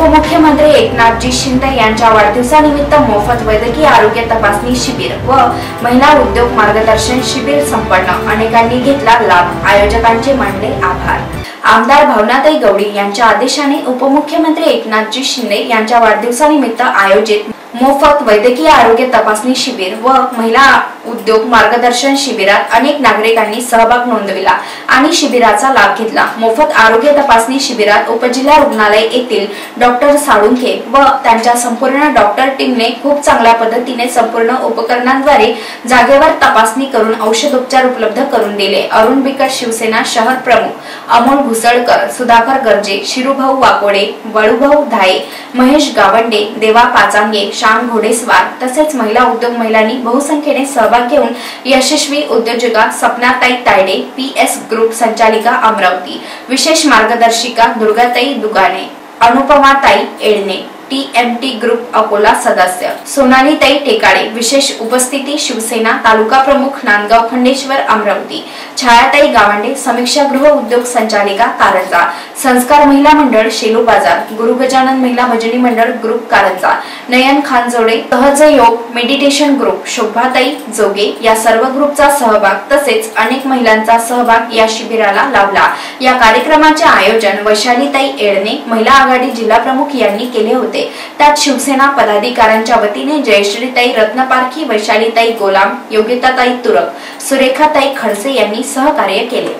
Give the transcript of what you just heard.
उपमुख्यमंत्री एकनाथजी शिंदे यांच्या वाढदिवसानिमित्त मोफत वैद्यकीय आरोग्य तपासणी शिबिर व महिला उद्योग मार्गदर्शन शिबिर संपन्न। अनेकांनी घेतला लाभ। आयोजकांचे मानले आभार। आमदार भावनाताई गवळी यांच्या आदेशाने उपमुख्यमंत्री एकनाथजी शिंदे यांच्या वाढदिवसानिमित्त आयोजित मोफत वैद्यकीय आरोग्य तपासणी शिबिर व महिला उद्योग मार्गदर्शन शिबिरात अनेक नागरिकांनी सहभाग नोंदविला आणि शिबिराचा लाभ घेतला। मोफत आरोग्य तपासणी शिबिरात उपजिल्हा रुग्णालय येथील डॉक्टर साळुंखे व त्यांच्या संपूर्ण डॉक्टर टीमने खूप चांगल्या पद्धतीने संपूर्ण उपकरणांद्वारे जागेवर तपासणी करून औषधोपचार उपलब्ध करून दिले। अरुण बिकट शिवसेना शहर प्रमुख, अमोल घुसळकर, सुधाकर गर्जे, शिरूभाऊ वाकोडे, वळूभाऊ धाये, महेश गावंडे, देवा पाचांगे, शाम घोडेस्वार तसेच महिला उद्योग महिलांनी बहुसंख्येने सहभाग घेऊन यशस्वी उद्योजका सपनाताई तायडे, पीएस ग्रुप संचालिका अमरावती, विशेष मार्गदर्शिका दुर्गाताई दुगाने, अनुपमाताई एडणे, टीएमटी ग्रुप अकोला सदस्य सोनालीताई टेकाडे, विशेष उपस्थिती शिवसेना तालुका प्रमुख नांदगाव खंडेश्वर अमरावती, छायाताई गावंडे, समीक्षा गृह उद्योग संचालिका कारंजा, संस्कार महिला मंडळ शेलू बाजार, गुरु गजानन महिला भजनी मंडळ ग्रुप कारंजा, नयन खानजोडे सहजयोग मेडिटेशन ग्रुप शोभाताई जोगे या सर्व ग्रुपचा सहभाग तसेच अनेक महिलांचा सहभाग या शिबिराला लाभला। या कार्यक्रमाचे आयोजन वैशालीताई एडणे महिला आघाडी जिल्हा प्रमुख यांनी केले होते। त्यात शिवसेना पदाधिकाऱ्यांच्या वतीने जयश्रीताई रत्नपारखी, वैशालीताई गोलाम, योगिताताई तुरक, सुरेखाताई खडसे यांनी सहकार्य केले।